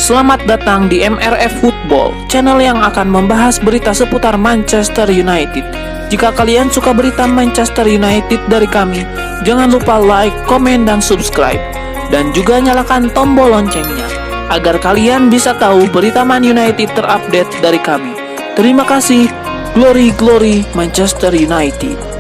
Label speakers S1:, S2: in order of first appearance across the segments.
S1: Selamat datang di MRF Football, channel yang akan membahas berita seputar Manchester United. Jika kalian suka berita Manchester United dari kami, jangan lupa like, komen, dan subscribe. Dan juga nyalakan tombol loncengnya, agar kalian bisa tahu berita Man United terupdate dari kami. Terima kasih, Glory Glory Manchester United.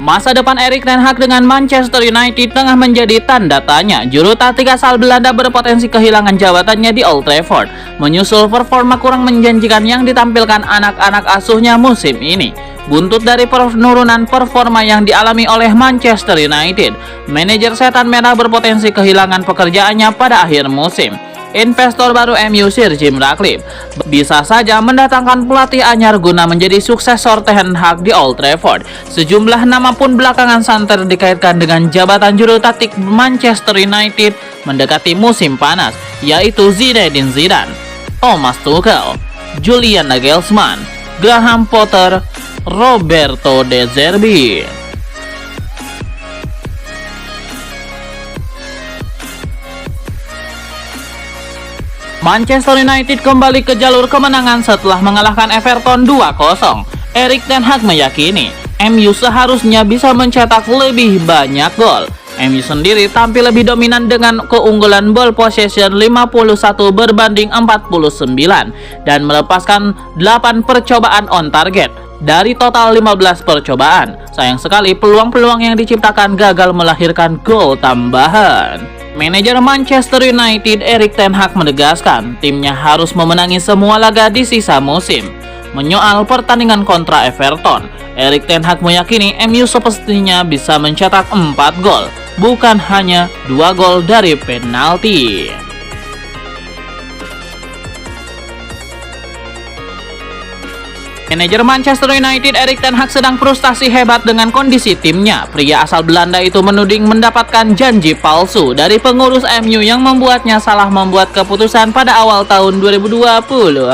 S2: Masa depan Erik ten Hag dengan Manchester United tengah menjadi tanda tanya. Juru taktik asal Belanda berpotensi kehilangan jabatannya di Old Trafford, menyusul performa kurang menjanjikan yang ditampilkan anak-anak asuhnya musim ini. Buntut dari penurunan performa yang dialami oleh Manchester United, manajer setan merah berpotensi kehilangan pekerjaannya pada akhir musim. Investor baru MU Sir Jim Ratcliffe bisa saja mendatangkan pelatih anyar guna menjadi suksesor Ten Hag di Old Trafford. Sejumlah nama pun belakangan santer dikaitkan dengan jabatan juru taktik Manchester United mendekati musim panas, yaitu Zinedine Zidane, Thomas Tuchel, Julian Nagelsmann, Graham Potter, Roberto De Zerbi. Manchester United kembali ke jalur kemenangan setelah mengalahkan Everton 2-0. Erik ten Hag meyakini MU seharusnya bisa mencetak lebih banyak gol. MU sendiri tampil lebih dominan dengan keunggulan ball possession 51 berbanding 49 dan melepaskan 8 percobaan on target dari total 15 percobaan. Sayang sekali peluang-peluang yang diciptakan gagal melahirkan gol tambahan. Manajer Manchester United Erik ten Hag menegaskan timnya harus memenangi semua laga di sisa musim. Menyoal pertandingan kontra Everton, Erik ten Hag meyakini MU semestinya bisa mencetak 4 gol, bukan hanya 2 gol dari penalti. Manajer Manchester United Erik ten Hag sedang frustasi hebat dengan kondisi timnya. Pria asal Belanda itu menuding mendapatkan janji palsu dari pengurus MU yang membuatnya salah membuat keputusan pada awal tahun 2024.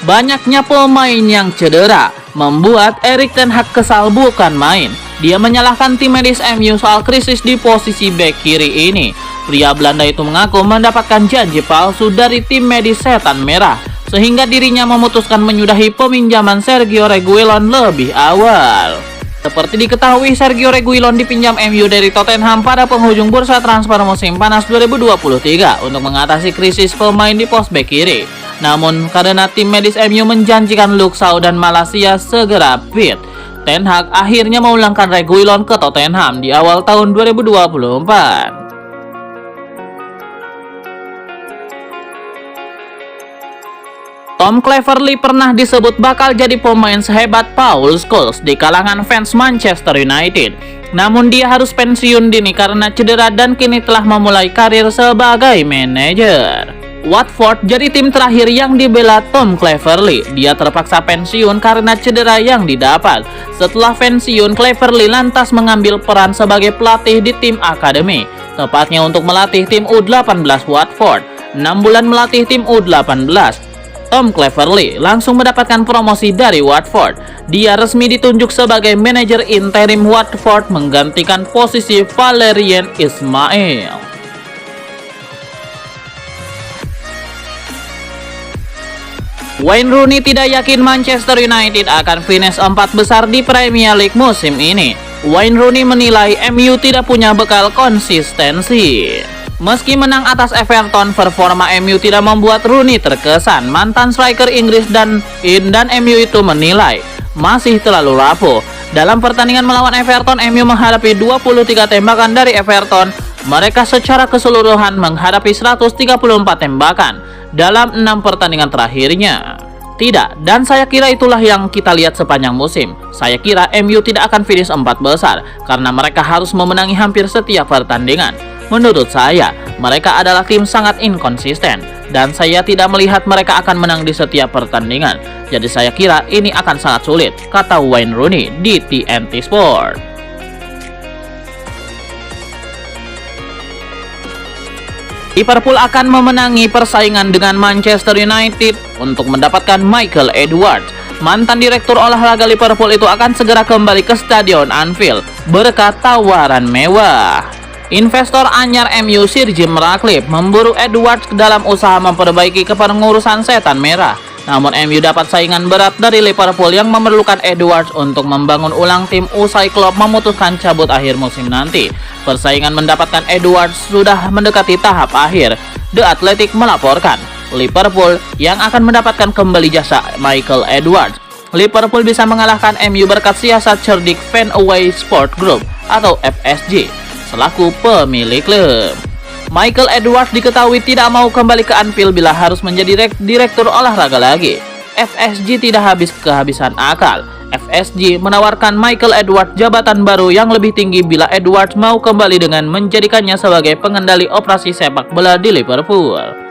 S2: Banyaknya pemain yang cedera membuat Erik ten Hag kesal bukan main. Dia menyalahkan tim medis MU soal krisis di posisi bek kiri ini. Pria Belanda itu mengaku mendapatkan janji palsu dari tim medis setan merah, sehingga dirinya memutuskan menyudahi peminjaman Sergio Reguilon lebih awal. Seperti diketahui, Sergio Reguilon dipinjam MU dari Tottenham pada penghujung bursa transfer musim panas 2023 untuk mengatasi krisis pemain di pos bek kiri. Namun, karena tim medis MU menjanjikan Luke Shaw dan Malaysia segera fit, Ten Hag akhirnya memulangkan Reguilon ke Tottenham di awal tahun 2024. Tom Cleverley pernah disebut bakal jadi pemain sehebat Paul Scholes di kalangan fans Manchester United. Namun dia harus pensiun dini karena cedera dan kini telah memulai karir sebagai manajer. Watford jadi tim terakhir yang dibela Tom Cleverley. Dia terpaksa pensiun karena cedera yang didapat. Setelah pensiun, Cleverley lantas mengambil peran sebagai pelatih di tim akademi, tepatnya untuk melatih tim U18 Watford. 6 bulan melatih tim U18, Tom Cleverley langsung mendapatkan promosi dari Watford. Dia resmi ditunjuk sebagai manajer interim Watford menggantikan posisi Valérien Ismaël. Wayne Rooney tidak yakin Manchester United akan finish 4 besar di Premier League musim ini. Wayne Rooney menilai MU tidak punya bekal konsistensi. Meski menang atas Everton, performa MU tidak membuat Rooney terkesan. Mantan striker Inggris dan MU itu menilai masih terlalu rapuh. Dalam pertandingan melawan Everton, MU menghadapi 23 tembakan dari Everton. Mereka secara keseluruhan menghadapi 134 tembakan dalam 6 pertandingan terakhirnya. Tidak, dan saya kira itulah yang kita lihat sepanjang musim. Saya kira MU tidak akan finish 4 besar karena mereka harus memenangi hampir setiap pertandingan. Menurut saya, mereka adalah tim sangat inkonsisten dan saya tidak melihat mereka akan menang di setiap pertandingan. Jadi saya kira ini akan sangat sulit, kata Wayne Rooney di TNT Sport. Liverpool akan memenangi persaingan dengan Manchester United untuk mendapatkan Michael Edwards. mantan direktur olahraga Liverpool itu akan segera kembali ke Stadion Anfield berkat tawaran mewah. Investor anyar MU Sir Jim Ratcliffe memburu Edwards dalam usaha memperbaiki kepengurusan setan merah. Namun MU dapat saingan berat dari Liverpool yang memerlukan Edwards untuk membangun ulang tim usai Klopp memutuskan cabut akhir musim nanti. Persaingan mendapatkan Edwards sudah mendekati tahap akhir. The Athletic melaporkan Liverpool yang akan mendapatkan kembali jasa Michael Edwards. Liverpool bisa mengalahkan MU berkat siasat cerdik Fenway Sport Group atau FSG selaku pemilik klub. Michael Edwards diketahui tidak mau kembali ke Anfield bila harus menjadi direktur olahraga lagi. FSG tidak kehabisan akal. FSG menawarkan Michael Edwards jabatan baru yang lebih tinggi bila Edwards mau kembali dengan menjadikannya sebagai pengendali operasi sepak bola di Liverpool.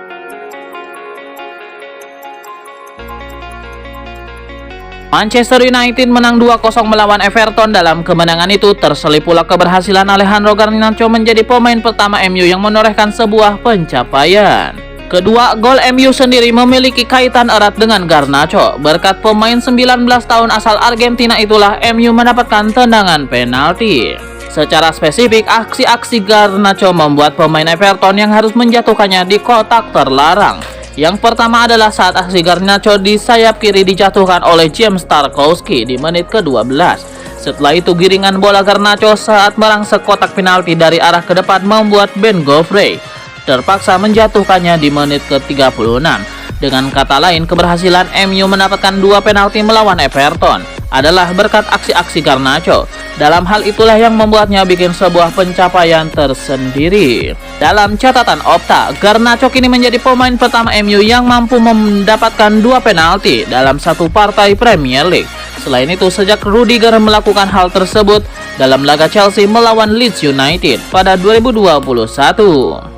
S2: Manchester United menang 2-0 melawan Everton. Dalam kemenangan itu terselip pula keberhasilan Alejandro Garnacho menjadi pemain pertama MU yang menorehkan sebuah pencapaian. Kedua gol MU sendiri memiliki kaitan erat dengan Garnacho. Berkat pemain 19 tahun asal Argentina itulah MU mendapatkan tendangan penalti. Secara spesifik, aksi-aksi Garnacho membuat pemain Everton yang harus menjatuhkannya di kotak terlarang. Yang pertama adalah saat aksi Garnacho di sayap kiri dijatuhkan oleh James Tarkowski di menit ke-12. Setelah itu giringan bola Garnacho saat merangsek kotak penalti dari arah ke depan membuat Ben Godfrey terpaksa menjatuhkannya di menit ke-36. Dengan kata lain, keberhasilan MU mendapatkan 2 penalti melawan Everton adalah berkat aksi-aksi Garnacho. Dalam hal itulah yang membuatnya bikin sebuah pencapaian tersendiri. Dalam catatan Opta, Garnacho kini menjadi pemain pertama MU yang mampu mendapatkan 2 penalti dalam satu partai Premier League. Selain itu, sejak Rudiger melakukan hal tersebut dalam laga Chelsea melawan Leeds United pada 2021.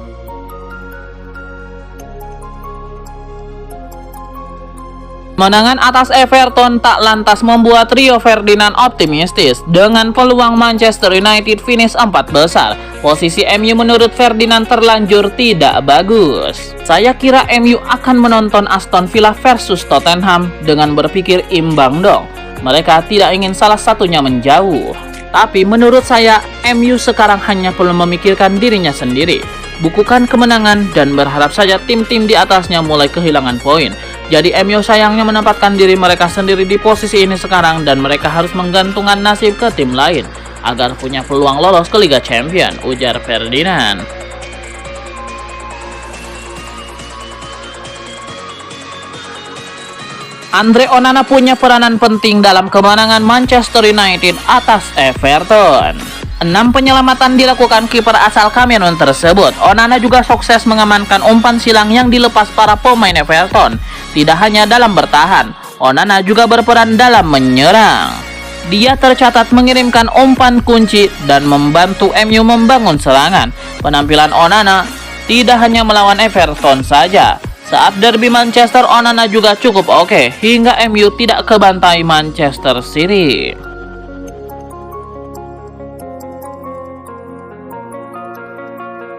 S2: Kemenangan atas Everton tak lantas membuat Rio Ferdinand optimistis dengan peluang Manchester United finish 4 besar. Posisi MU menurut Ferdinand terlanjur tidak bagus. Saya kira MU akan menonton Aston Villa versus Tottenham dengan berpikir imbang dong. Mereka tidak ingin salah satunya menjauh. Tapi menurut saya MU sekarang hanya perlu memikirkan dirinya sendiri. Bukukan kemenangan dan berharap saja tim-tim di atasnya mulai kehilangan poin. Jadi MU sayangnya menempatkan diri mereka sendiri di posisi ini sekarang dan mereka harus menggantungkan nasib ke tim lain agar punya peluang lolos ke Liga Champion, ujar Ferdinand. Andre Onana punya peranan penting dalam kemenangan Manchester United atas Everton. 6 penyelamatan dilakukan kiper asal Kamerun tersebut. Onana juga sukses mengamankan umpan silang yang dilepas para pemain Everton. Tidak hanya dalam bertahan, Onana juga berperan dalam menyerang. Dia tercatat mengirimkan umpan kunci dan membantu MU membangun serangan. Penampilan Onana tidak hanya melawan Everton saja. Saat derby Manchester, Onana juga cukup oke, hingga MU tidak kebantai Manchester City.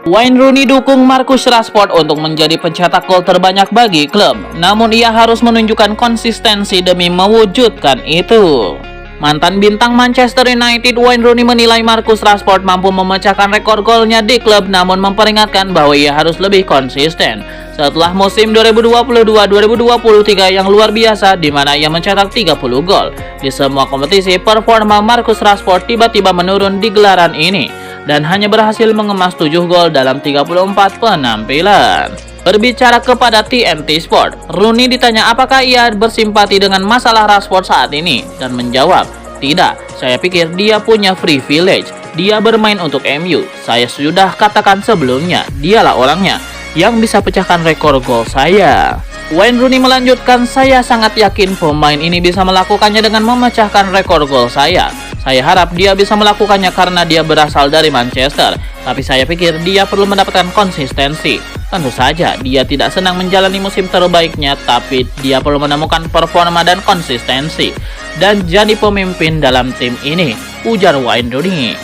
S2: Wayne Rooney dukung Marcus Rashford untuk menjadi pencetak gol terbanyak bagi klub. Namun ia harus menunjukkan konsistensi demi mewujudkan itu. Mantan bintang Manchester United Wayne Rooney menilai Marcus Rashford mampu memecahkan rekor golnya di klub, namun memperingatkan bahwa ia harus lebih konsisten. Setelah musim 2022-2023 yang luar biasa di mana ia mencetak 30 gol di semua kompetisi, performa Marcus Rashford tiba-tiba menurun di gelaran ini dan hanya berhasil mengemas 7 gol dalam 34 penampilan. Berbicara kepada TNT Sport, Rooney ditanya apakah ia bersimpati dengan masalah Rashford saat ini dan menjawab, "Tidak, saya pikir dia punya privilege. Dia bermain untuk MU. Saya sudah katakan sebelumnya, dialah orangnya yang bisa pecahkan rekor gol saya." Wayne Rooney melanjutkan, "Saya sangat yakin pemain ini bisa melakukannya dengan memecahkan rekor gol saya. Saya harap dia bisa melakukannya karena dia berasal dari Manchester. Tapi saya pikir dia perlu mendapatkan konsistensi. Tentu saja dia tidak senang menjalani musim terbaiknya, tapi dia perlu menemukan performa dan konsistensi dan jadi pemimpin dalam tim ini," ujar Wayne Rooney.